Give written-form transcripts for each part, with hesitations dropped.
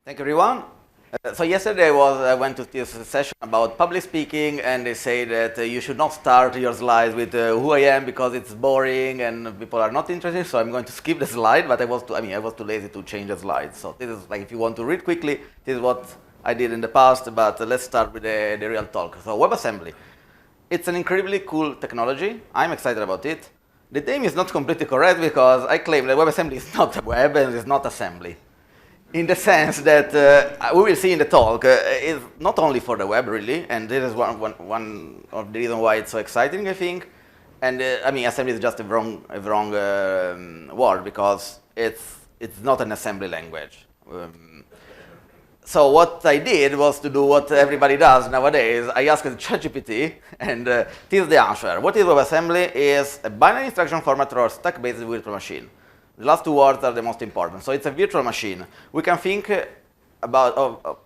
Thank you, everyone. So yesterday I went to this session about public speaking, and they say that you should not start your slides with who I am because it's boring and people are not interested. So I'm going to skip the slide, but I was too lazy to change the slides. So this is like if you want to read quickly, this is what I did in the past. But let's start with the real talk. So WebAssembly, it's an incredibly cool technology. I'm excited about it. The name is not completely correct because I claim that WebAssembly is not web and it's not assembly. In the sense that we will see in the talk, is not only for the web really, and this is one of the reasons why it's so exciting, I think. And assembly is just a wrong word because it's not an assembly language. So what I did was to do what everybody does nowadays. I asked ChatGPT, and this is the answer. What is WebAssembly? Is a binary instruction format for a stack-based virtual machine. The last two words are the most important. So it's a virtual machine. We can think of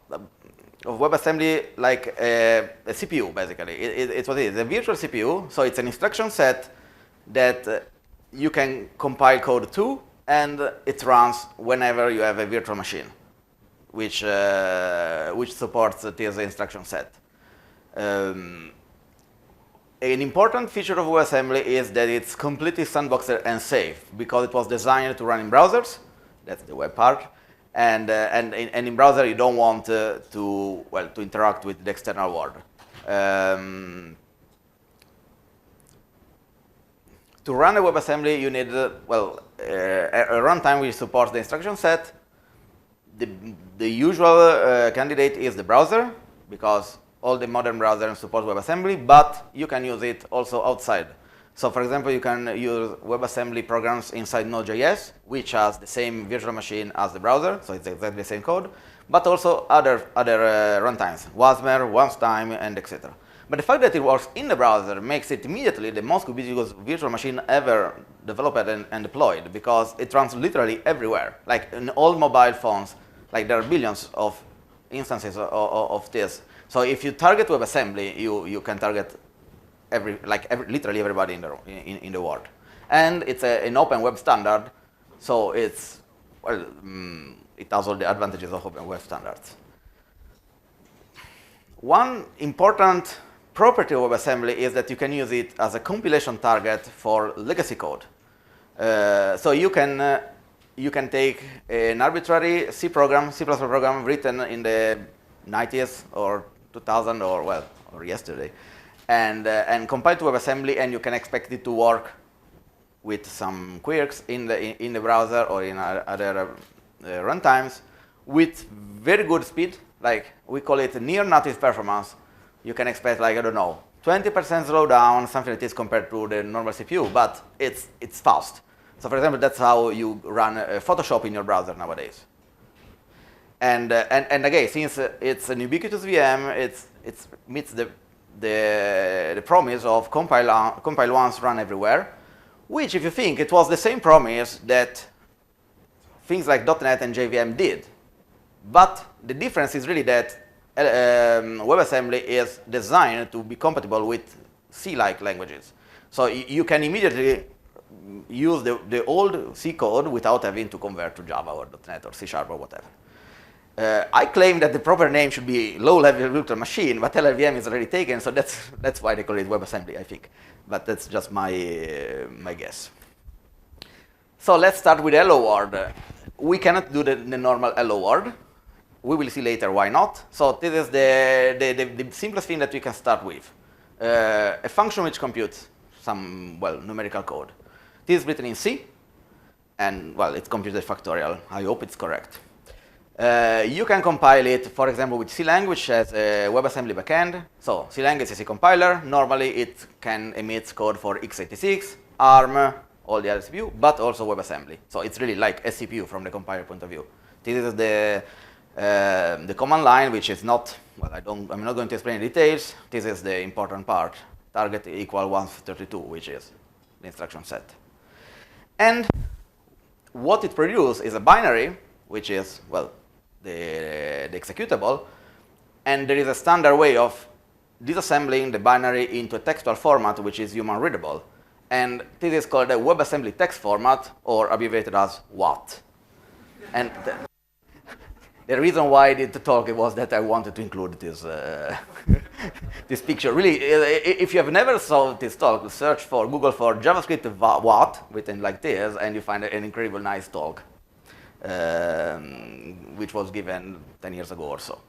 WebAssembly like a CPU, basically. It's what it is, a virtual CPU. So it's an instruction set that you can compile code to, and it runs whenever you have a virtual machine, which supports this instruction set. An important feature of WebAssembly is that it's completely sandboxed and safe because it was designed to run in browsers. That's the web part. And in browser, you don't want to interact with the external world. To run a WebAssembly, you need a runtime which supports the instruction set. The usual candidate is the browser because all the modern browsers support WebAssembly, but you can use it also outside. So for example, you can use WebAssembly programs inside Node.js, which has the same virtual machine as the browser, so it's exactly the same code, but also other runtimes, WASM, OneTime, and etc. But the fact that it works in the browser makes it immediately the most ubiquitous virtual machine ever developed and deployed, because it runs literally everywhere. Like in all mobile phones, like there are billions of instances of this. So if you target WebAssembly, you can target literally everybody in the world. And it's an open web standard, so it has all the advantages of open web standards. One important property of WebAssembly is that you can use it as a compilation target for legacy code. So you can take an arbitrary C program written in the 90s or 2000 or yesterday, and compile to WebAssembly, and you can expect it to work with some quirks in the browser or in other runtimes with very good speed. Like we call it near native performance. You can expect 20% slowdown, something like this compared to the normal CPU, but it's fast. So for example, that's how you run Photoshop in your browser nowadays. And again, since it's an ubiquitous VM, it meets the promise of compile once, run everywhere, which, if you think, it was the same promise that things like .NET and JVM did. But the difference is really that WebAssembly is designed to be compatible with C-like languages. So you can immediately use the old C code without having to convert to Java or .NET or C# or whatever. I claim that the proper name should be low-level virtual machine, but LLVM is already taken, so that's why they call it WebAssembly, I think. But that's just my guess. So let's start with hello world. We cannot do the normal hello world. We will see later why not. So this is the simplest thing that we can start with. A function which computes some, numerical code. This is written in C, and, it's computed factorial. I hope it's correct. You can compile it, for example, with Clang, which has a WebAssembly backend. So Clang is a C compiler. Normally, it can emit code for x86, ARM, all the other CPU, but also WebAssembly. So it's really like a CPU from the compiler point of view. This is the command line, which is not, I'm not going to explain the details. This is the important part. Target equal 132, which is the instruction set. And what it produces is a binary, which is, the executable, and there is a standard way of disassembling the binary into a textual format which is human readable, and this is called a WebAssembly text format, or abbreviated as WAT. And The reason why I did the talk was that I wanted to include this this picture. Really, if you have never saw this talk, search for Google for JavaScript what written like this, and you find an incredible nice talk, which was given 10 years ago or so.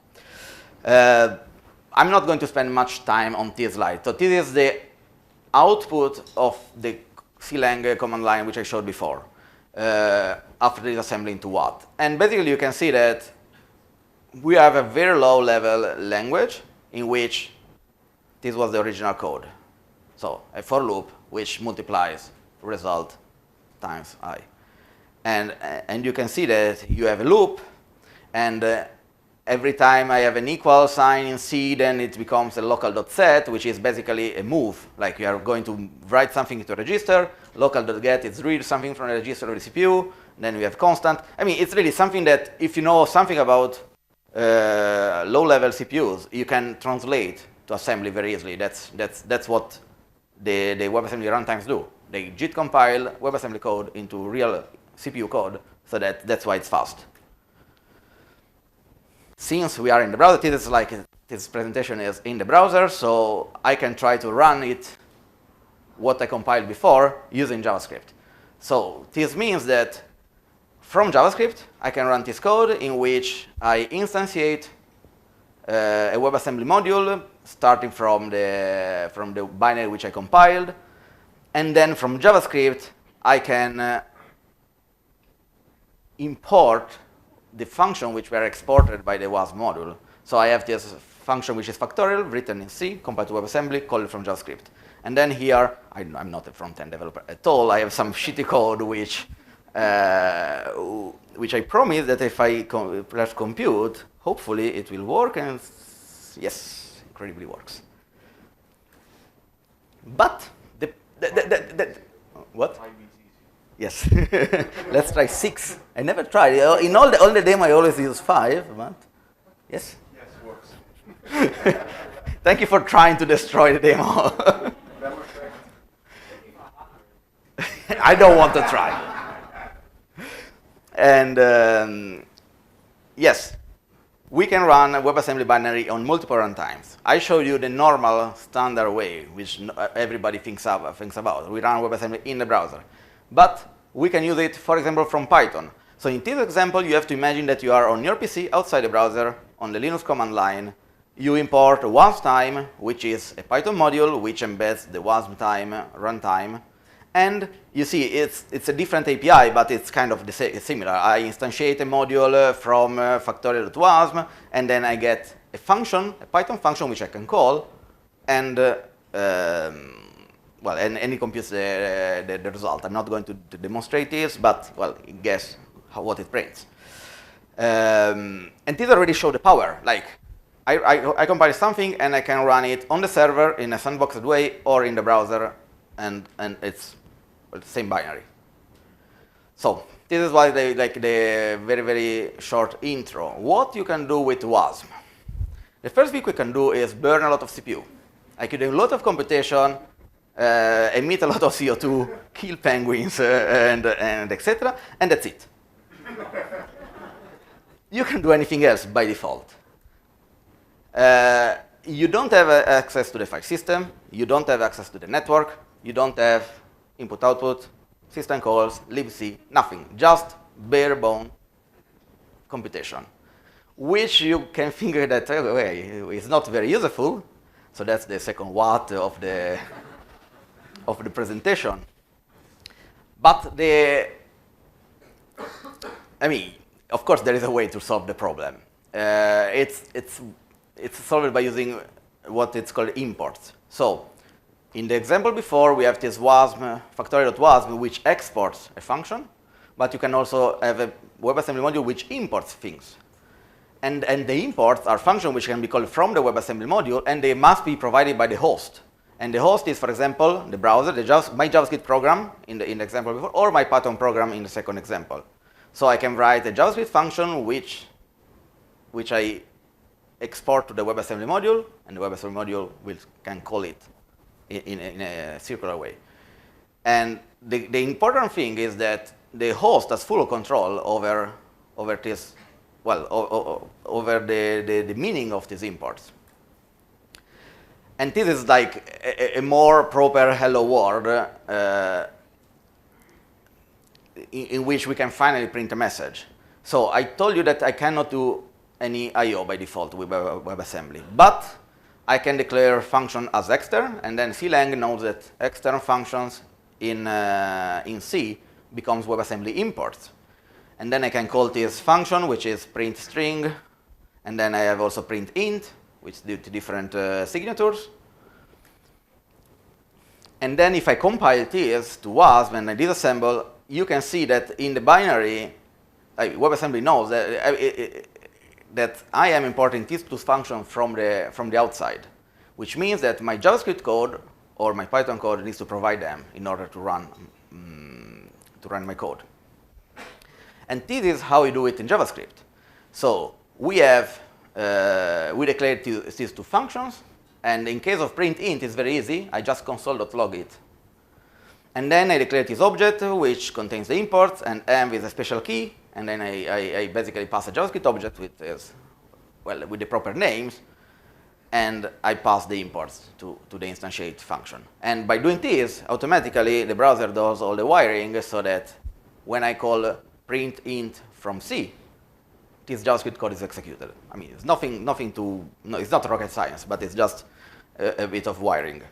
I'm not going to spend much time on this slide. So this is the output of the clang command line which I showed before, after disassembly into what. And basically you can see that we have a very low level language in which this was the original code. So a for loop which multiplies result times I. And you can see that you have a loop, and every time I have an equal sign in C, then it becomes a local.set, which is basically a move. Like you are going to write something into a register, local.get is read something from the register of the CPU, then we have constant. I mean, it's really something that if you know something about low-level CPUs, you can translate to assembly very easily. That's what the WebAssembly runtimes do. They JIT compile WebAssembly code into real CPU code, so that's why it's fast. Since we are in the browser, this is like this presentation is in the browser, so I can try to run it what I compiled before using JavaScript. So this means that from JavaScript, I can run this code in which I instantiate a WebAssembly module starting from the binary which I compiled, and then from JavaScript, I can import the function which were exported by the WASM module. So I have this function which is factorial, written in C, compiled to WebAssembly, called from JavaScript. And then here, I'm not a front-end developer at all. I have some shitty code which I promise that if I press compute, hopefully it will work, and yes, incredibly works. But what? Yes. Let's try 6. I never tried. In all the demo, I always use 5. But yes. Yes, works. Thank you for trying to destroy the demo. I don't want to try. And yes, we can run a WebAssembly binary on multiple runtimes. I showed you the normal standard way, which everybody thinks about. We run WebAssembly in the browser. But we can use it, for example, from Python. So in this example, you have to imagine that you are on your PC outside the browser, on the Linux command line. You import wasm-time, which is a Python module which embeds the wasm-time runtime. And you see, it's a different API, but it's kind of similar. I instantiate a module from factorial.wasm, and then I get a function, a Python function, which I can call, and well, and it computes the result. I'm not going to demonstrate this, but well, guess what it prints. And this already showed the power. Like, I compile something, and I can run it on the server in a sandboxed way, or in the browser, and it's the same binary. So this is why they like the very, very short intro. What you can do with WASM? The first thing we can do is burn a lot of CPU. I can do a lot of computation, emit a lot of CO2, kill penguins, and etc., and that's it. You can do anything else by default. You don't have access to the file system. You don't have access to the network. You don't have input-output, system calls, libc, nothing. Just bare-bone computation, which you can think that is not very useful. So that's the second what of the presentation. But I mean, of course, there is a way to solve the problem. It's solved by using what it's called imports. So in the example before, we have this WASM, factorial.wasm, which exports a function, but you can also have a WebAssembly module which imports things. And the imports are functions which can be called from the WebAssembly module, and they must be provided by the host. And the host is, for example, the browser, my JavaScript program in the example before, or my Python program in the second example. So I can write a JavaScript function which I export to the WebAssembly module, and the WebAssembly module can call it in a circular way. And the important thing is that the host has full control over this well, over the meaning of these imports. And this is like a more proper hello world in which we can finally print a message. So I told you that I cannot do any I/O by default with WebAssembly, but I can declare function as extern, and then clang knows that extern functions in C becomes WebAssembly imports. And then I can call this function, which is print string, and then I have also print int, which do to different signatures. And then if I compile this to WASM and I disassemble, you can see that in the binary, WebAssembly knows that, that I am importing these two functions from the outside, which means that my JavaScript code or my Python code needs to provide them in order to run my code. And this is how we do it in JavaScript. So we have we declare these two functions, and in case of print int, it's very easy. I just console.log it. And then I declare this object, which contains the imports, and m with a special key, and then I basically pass a JavaScript object with the proper names, and I pass the imports to the instantiate function. And by doing this, automatically the browser does all the wiring so that when I call print int from C, this JavaScript code is executed. I mean, it's nothing to, no, it's not rocket science, but it's just a bit of wiring.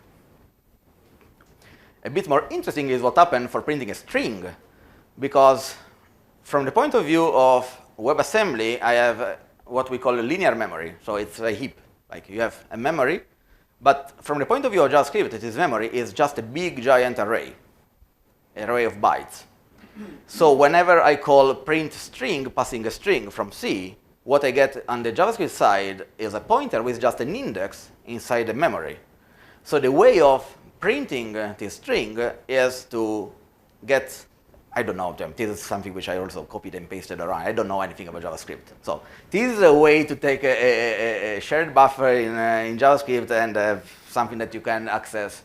A bit more interesting is what happened for printing a string, because from the point of view of WebAssembly, I have what we call a linear memory. So it's a heap. Like you have a memory, but from the point of view of JavaScript, this memory is just a big giant array of bytes. So whenever I call print string, passing a string from C, what I get on the JavaScript side is a pointer with just an index inside the memory. So the way of printing this string is to get, I don't know, this is something which I also copied and pasted around. I don't know anything about JavaScript. So this is a way to take a shared buffer in JavaScript and have something that you can access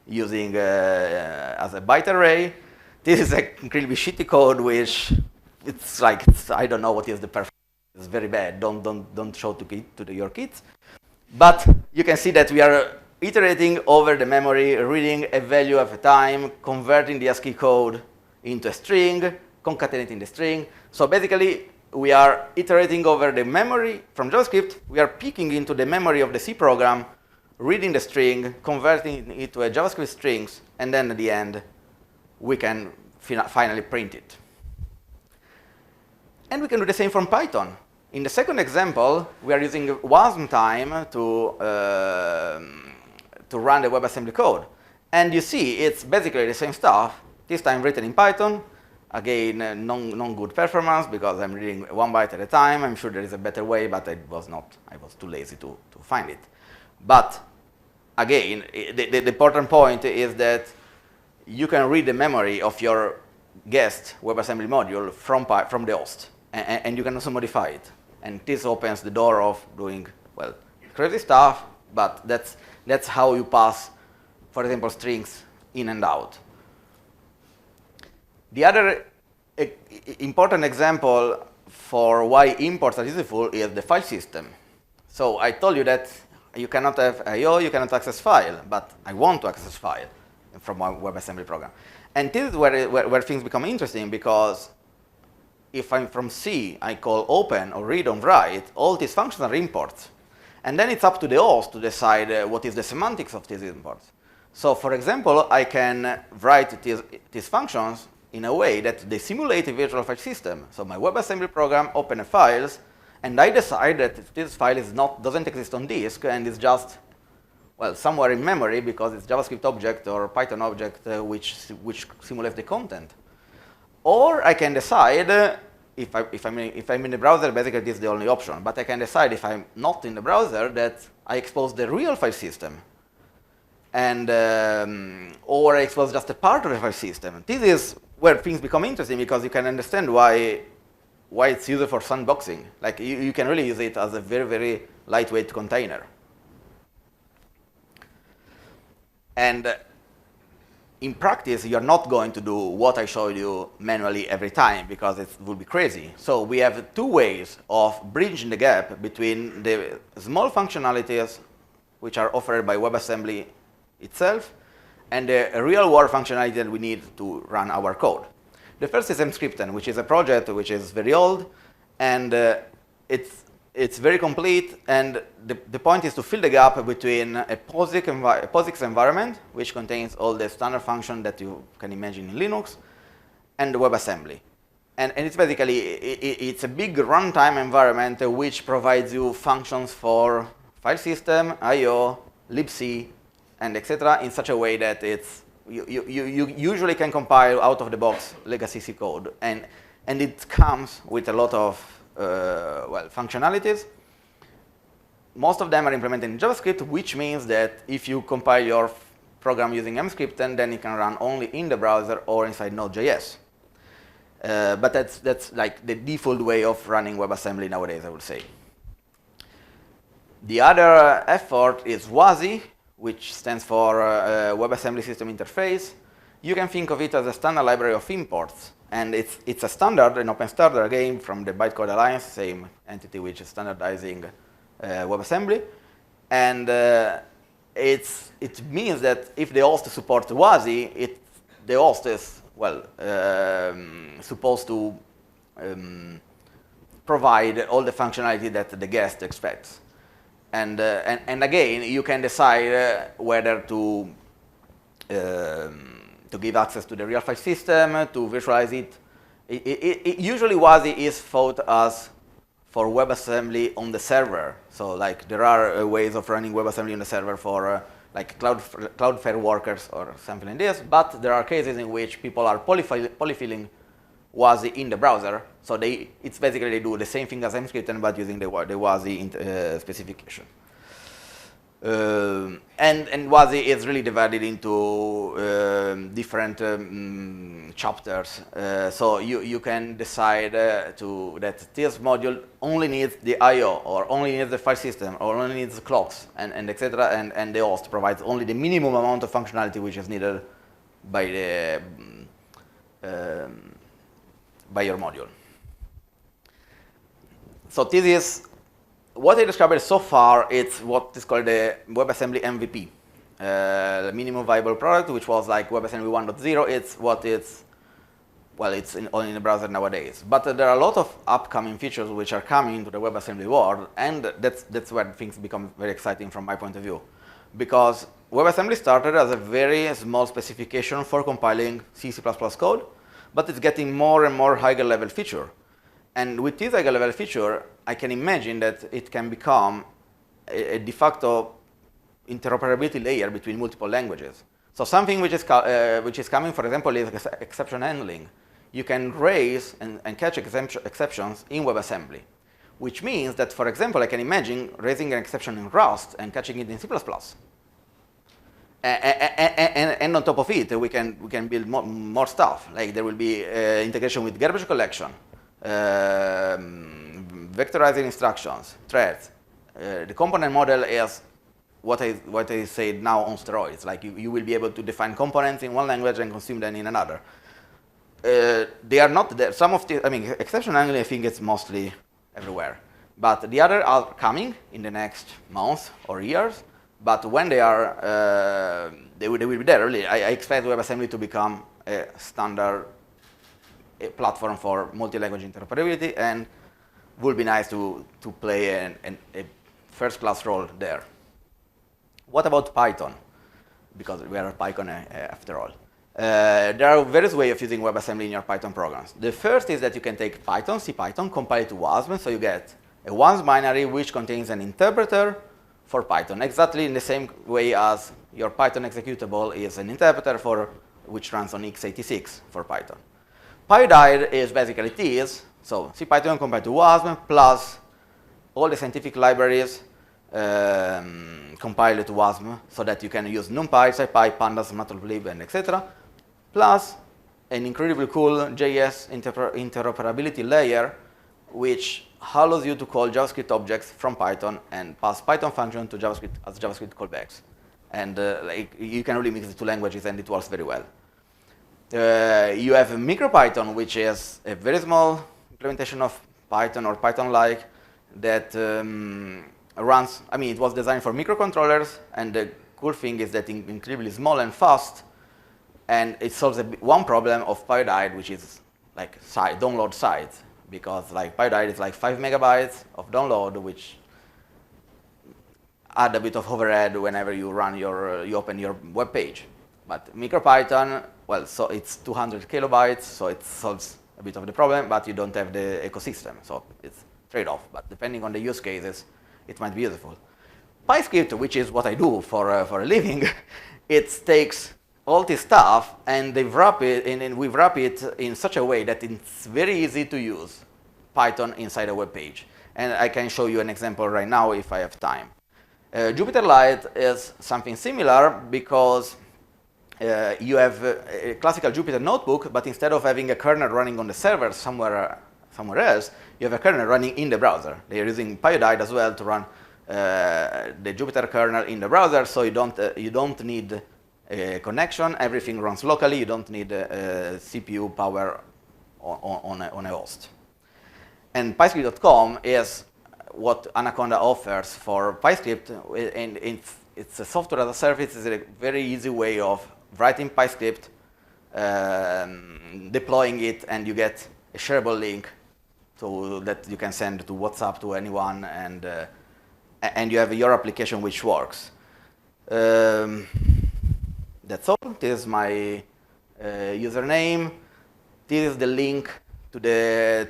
using as a byte array. This is a incredibly shitty code, which it's like, I don't know what is the performance. It's very bad. Don't show to your kids. But you can see that we are iterating over the memory, reading a value at a time, converting the ASCII code into a string, concatenating the string. So basically, we are iterating over the memory from JavaScript. We are peeking into the memory of the C program, reading the string, converting it to a JavaScript strings, and then at the end, we can finally print it. And we can do the same from Python. In the second example, we are using WASM time to run the WebAssembly code. And you see, it's basically the same stuff, this time written in Python. Again, non-good performance because I'm reading one byte at a time. I'm sure there is a better way, but I was too lazy to find it. But again, the important point is that you can read the memory of your guest WebAssembly module from the host, and you can also modify it. And this opens the door of doing, well, crazy stuff, but that's how you pass, for example, strings in and out. The other important example for why imports are useful is the file system. So I told you that you cannot have I/O, you cannot access file, but I want to access file from my WebAssembly program. And this is where things become interesting, because if I'm from C, I call open or read or write, all these functions are imports. And then it's up to the host to decide what is the semantics of these imports. So for example, I can write these functions in a way that they simulate a virtual file system. So my WebAssembly program opens files, and I decide that this file doesn't exist on disk, and it's just, well, somewhere in memory because it's JavaScript object or Python object which simulates the content. Or I can decide, if I'm in the browser, basically this is the only option, but I can decide if I'm not in the browser that I expose the real file system, and or I expose just a part of the file system. This is where things become interesting, because you can understand why it's used for sandboxing. Like you can really use it as a very, very lightweight container. And in practice, you're not going to do what I showed you manually every time because it would be crazy. So we have two ways of bridging the gap between the small functionalities which are offered by WebAssembly itself and the real-world functionality that we need to run our code. The first is MScripten, which is a project which is very old, and it's very complete, and the point is to fill the gap between a POSIX environment, which contains all the standard functions that you can imagine in Linux, and WebAssembly. And it's basically, it's a big runtime environment which provides you functions for file system, I/O, libc, and etc. in such a way that you usually can compile out of the box legacy C code, and it comes with a lot of functionalities. Most of them are implemented in JavaScript, which means that if you compile your program using MScripten, then it can run only in the browser or inside Node.js. But that's like the default way of running WebAssembly nowadays, I would say. The other effort is WASI, which stands for WebAssembly System Interface. You can think of it as a standard library of imports. And it's a standard, an open standard, again, from the Bytecode Alliance, same entity which is standardizing WebAssembly. And it means that if the host supports WASI, the host is, supposed to provide all the functionality that the guest expects. And again, you can decide whether to give access to the real file system, to visualize it. Usually WASI is thought as for WebAssembly on the server. So like there are ways of running WebAssembly on the server for like Cloudflare workers or something like this, but there are cases in which people are polyfilling WASI in the browser. So it's basically they do the same thing as MScripten, but using the WASI specification. And WASI is really divided into different chapters. So you can decide that this module only needs the I/O, or only needs the file system, or only needs the clocks, and etc. And the host provides only the minimum amount of functionality which is needed by your module. So this is what I described so far. It's what is called the WebAssembly MVP, the minimum viable product, which was like WebAssembly 1.0. It's what it's only in the browser nowadays. But there are a lot of upcoming features which are coming into the WebAssembly world, and that's where things become very exciting from my point of view, because WebAssembly started as a very small specification for compiling C++ code, but it's getting more and more higher level feature. And with this higher level feature, I can imagine that it can become a de facto interoperability layer between multiple languages. So something which is coming, for example, is exception handling. You can raise and catch exceptions in WebAssembly, which means that, for example, I can imagine raising an exception in Rust and catching it in C++. And on top of it, we can build more stuff. Like there will be integration with garbage collection, vectorizing instructions, threads. The component model is what I said now on steroids. Like you will be able to define components in one language and consume them in another. They are not there. Some of the, exception handling, I think it's mostly everywhere. But the other are coming in the next months or years. But when they are, they will be there. Really, I expect WebAssembly to become a standard platform for multi-language interoperability, and would be nice to play a first-class role there. What about Python? Because we are at PyCon after all. There are various ways of using WebAssembly in your Python programs. The first is that you can take Python, CPython, compile it to WASM, so you get a WASM binary which contains an interpreter for Python, exactly in the same way as your Python executable is an interpreter which runs on x86 for Python. Pyodide is basically this, so CPython compiled to WASM plus all the scientific libraries compiled to WASM so that you can use NumPy, SciPy, Pandas, Matplotlib, and etc. Plus an incredibly cool JS interoperability layer which allows you to call JavaScript objects from Python and pass Python function to JavaScript as JavaScript callbacks. And like you can really mix the two languages, and it works very well. You have MicroPython, which is a very small implementation of Python or Python-like that runs. I mean, it was designed for microcontrollers, and the cool thing is that it's incredibly small and fast, and it solves one problem of Pyodide, which is like download size, because like Pyodide is like 5 megabytes of download, which add a bit of overhead whenever you run you open your web page. But MicroPython, well, so it's 200 kilobytes, so it solves a bit of the problem, but you don't have the ecosystem, so it's trade-off. But depending on the use cases, it might be useful. PyScript, which is what I do for a living, it takes all this stuff and we wrap it in such a way that it's very easy to use Python inside a web page. And I can show you an example right now if I have time. Jupyter Lite is something similar because you have a classical Jupyter notebook, but instead of having a kernel running on the server somewhere else, you have a kernel running in the browser. They are using Pyodide as well to run the Jupyter kernel in the browser, so you don't need a connection. Everything runs locally. You don't need CPU power on a host. And PyScript.com is what Anaconda offers for PyScript, and it's a software as a service. It's a very easy way of writing PyScript, deploying it, and you get a shareable link that you can send to WhatsApp to anyone, and you have your application which works. That's all. This is my username. This is the link to the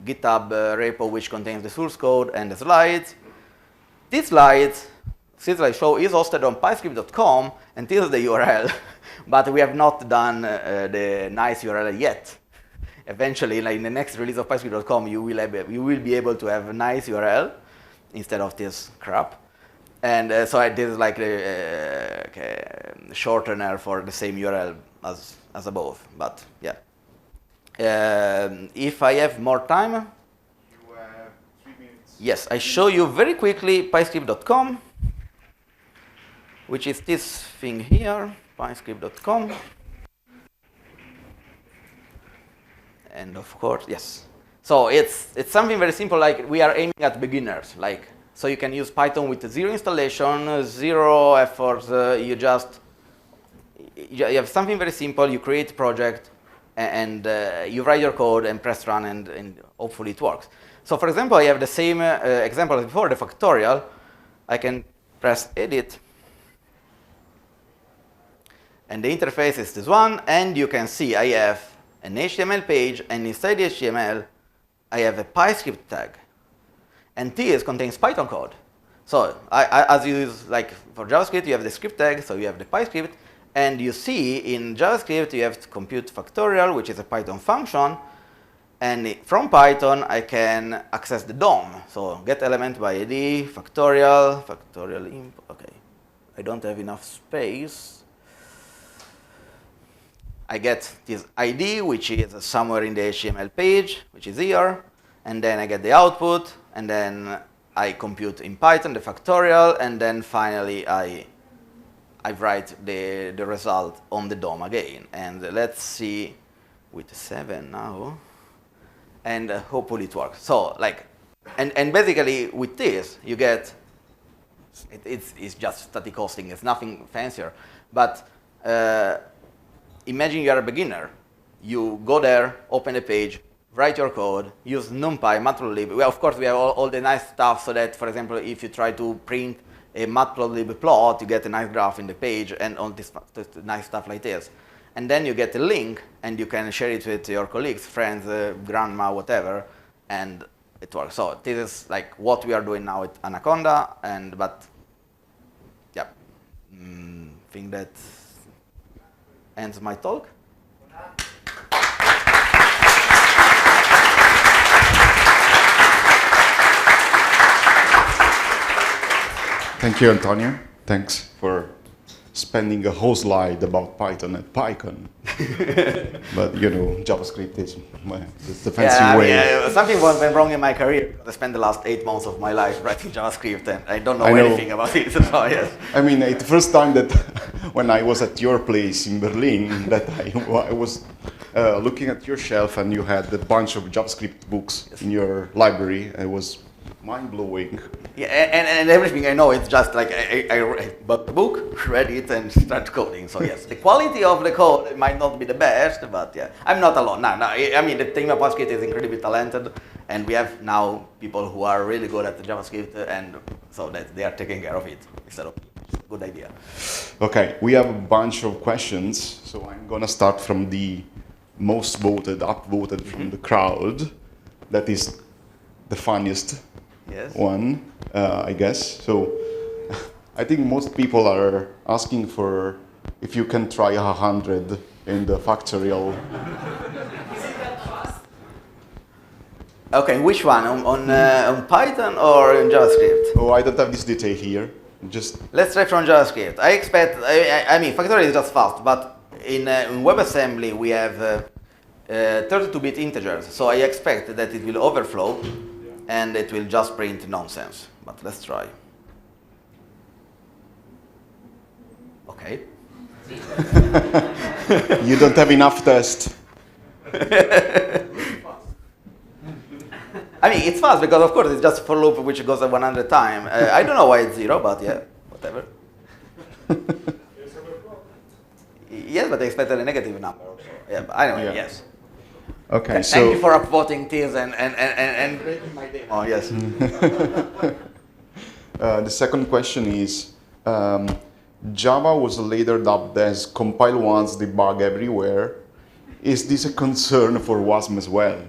GitHub repo which contains the source code and the slides. This slideshow is hosted on PyScript.com, and this is the URL, but we have not done the nice URL yet. Eventually, like in the next release of PyScript.com, you will be able to have a nice URL instead of this crap. And so this is like a shortener for the same URL as above. But yeah, if I have more time, you have 3 minutes. Yes, I show you very quickly PyScript.com, which is this thing here, PyScript.com. And of course, yes. So it's something very simple, like we are aiming at beginners. Like, so you can use Python with 0 installation, 0 efforts. You have something very simple. You create a project, and you write your code and press run, and hopefully it works. So for example, I have the same example as before, the factorial. I can press edit, and the interface is this one, and you can see I have an HTML page, and inside the HTML, I have a PyScript tag. And this contains Python code. So as you use, like for JavaScript, you have the script tag, so you have the PyScript, and you see in JavaScript, you have compute factorial, which is a Python function, and from Python, I can access the DOM. So get element by ID, factorial imp, okay. I don't have enough space. I get this ID, which is somewhere in the HTML page, which is here, and then I get the output, and then I compute in Python the factorial, and then finally I write the result on the DOM again. And let's see with 7 now, and hopefully it works. So like, and basically with this you get, it's just static hosting. It's nothing fancier, but imagine you are a beginner. You go there, open the page, write your code, use NumPy, matplotlib. Well, of course, we have all the nice stuff so that, for example, if you try to print a matplotlib plot, you get a nice graph in the page and all this nice stuff like this. And then you get a link, and you can share it with your colleagues, friends, grandma, whatever, and it works. So this is like what we are doing now at Anaconda, but yeah, I think that ends my talk. Thank you, Antonio. Thanks for spending a whole slide about Python at PyCon. But you know, JavaScript is the fancy way. Something went wrong in my career. I spent the last 8 months of my life writing JavaScript, and I don't know anything about it. So yes. I mean, the first time that when I was at your place in Berlin, that I was looking at your shelf and you had a bunch of JavaScript books in your library. It was mind-blowing. Yeah, and everything I know, it's just like I bought the book, read it, and start coding. So yes, the quality of the code might not be the best, but yeah, I'm not alone. No, I mean, the team of PyScript is incredibly talented, and we have now people who are really good at the JavaScript, and so that they are taking care of it instead of good idea. Okay, we have a bunch of questions, so I'm gonna start from the most voted, upvoted from the crowd. That is the funniest one, I guess. So I think most people are asking for if you can try 100 in the factorial. Okay, which one? On Python or in JavaScript? Oh, I don't have this detail here. Just let's try from JavaScript. I expect, I mean, factorial is just fast, but in WebAssembly we have 32-bit integers, so I expect that it will overflow and it will just print nonsense. But let's try. Okay. You don't have enough tests. I mean, it's fast because, of course, it's just for loop which goes 100 times. I don't know why it's 0, but yeah, whatever. Yes, but I expected a negative number. Yeah, but anyway, yes. Okay, so thank you for upvoting this and breaking my demo. Oh, yes. The second question is, Java was later dubbed as compile once, debug everywhere. Is this a concern for WASM as well?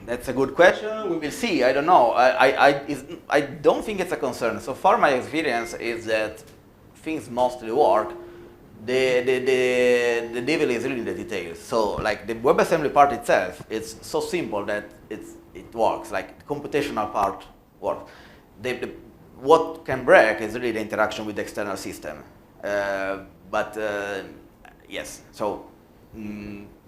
That's a good question. We will see. I don't know. I don't think it's a concern. So far, my experience is that things mostly work. The devil is really in the details. So, like the WebAssembly part itself, it's so simple that it works. Like the computational part works. What can break is really the interaction with the external system. Yes. So.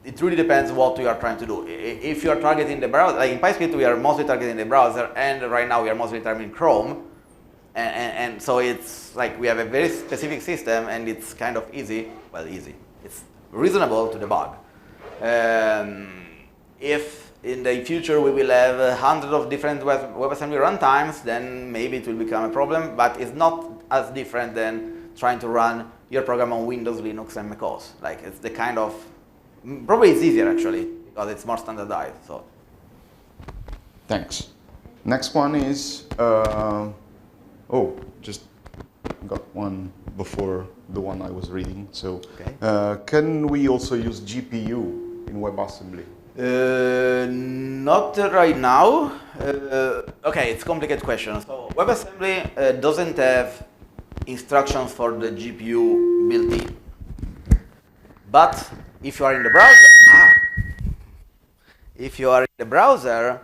It really depends what you are trying to do. If you are targeting the browser, like in PyScript, we are mostly targeting the browser, and right now we are mostly targeting Chrome. And so it's like we have a very specific system, and it's kind of easy. Well, easy. It's reasonable to debug. If in the future we will have hundreds of different WebAssembly runtimes, then maybe it will become a problem, but it's not as different than trying to run your program on Windows, Linux, and macOS. Like it's the kind of probably it's easier actually because it's more standardized. So, thanks. Next one is just got one before the one I was reading. So, can we also use GPU in WebAssembly? Not right now. Okay, it's a complicated question. So, WebAssembly doesn't have instructions for the GPU built in, but if you are in the browser,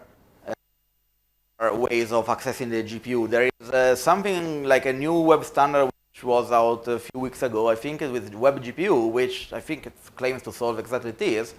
there are ways of accessing the GPU. There is something like a new web standard which was out a few weeks ago. I think it's with WebGPU, which I think it claims to solve exactly this.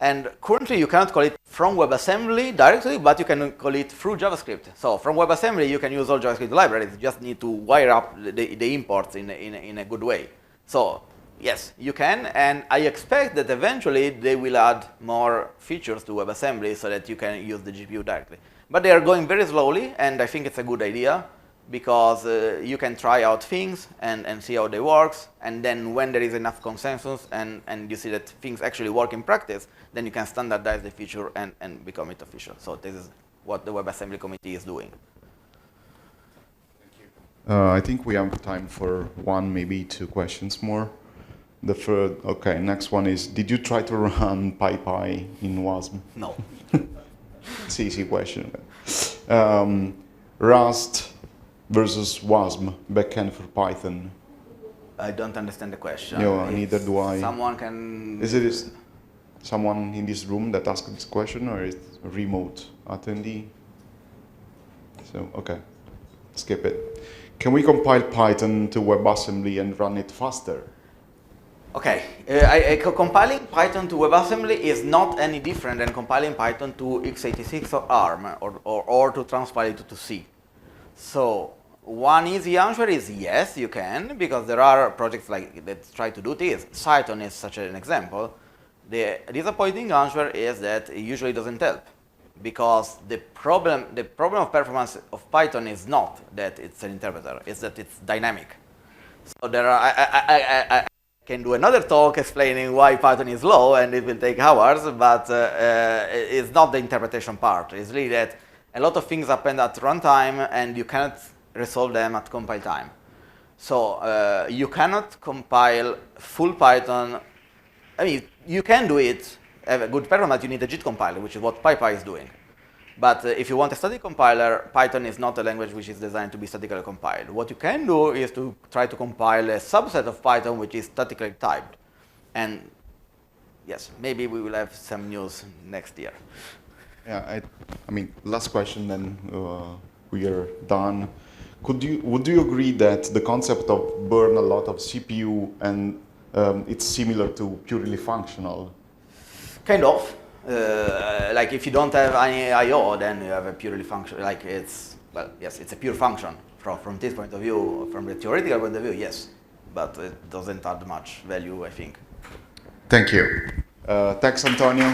And currently, you cannot call it from WebAssembly directly, but you can call it through JavaScript. So from WebAssembly, you can use all JavaScript libraries. You just need to wire up the imports in a good way. So yes, you can, and I expect that eventually they will add more features to WebAssembly so that you can use the GPU directly. But they are going very slowly, and I think it's a good idea because you can try out things and see how they work, and then when there is enough consensus and you see that things actually work in practice, then you can standardize the feature and become it official. So this is what the WebAssembly committee is doing. Thank you. I think we have time for one, maybe two questions more. The third, okay, next one is, did you try to run PyPy in WASM? No. It's an easy question. Rust versus WASM, backend for Python. I don't understand the question. No, neither do I. Someone can... Is it someone in this room that asked this question, or is it a remote attendee? So, okay, skip it. Can we compile Python to WebAssembly and run it faster? Okay, compiling Python to WebAssembly is not any different than compiling Python to x86 or ARM or to transpile it to C. So one easy answer is yes, you can, because there are projects like that try to do this. Python is such an example. The disappointing answer is that it usually doesn't help, because the problem of performance of Python is not that it's an interpreter, it's that it's dynamic. So there are, I can do another talk explaining why Python is slow, and it will take hours, but it's not the interpretation part. It's really that a lot of things happen at runtime, and you cannot resolve them at compile time. So you cannot compile full Python. I mean, you can do it, have a good performance, you need a JIT compiler, which is what PyPy is doing. But if you want a static compiler, Python is not a language which is designed to be statically compiled. What you can do is to try to compile a subset of Python which is statically typed. And yes, maybe we will have some news next year. Yeah, I mean, last question, then we are done. Would you agree that the concept of burn a lot of CPU and it's similar to purely functional? Kind of. Like if you don't have any I/O, then you have a purely function. Like it's, well, yes, it's a pure function from this point of view. From the theoretical point of view, yes, but it doesn't add much value, I think. Thank you. Thanks, Antonio.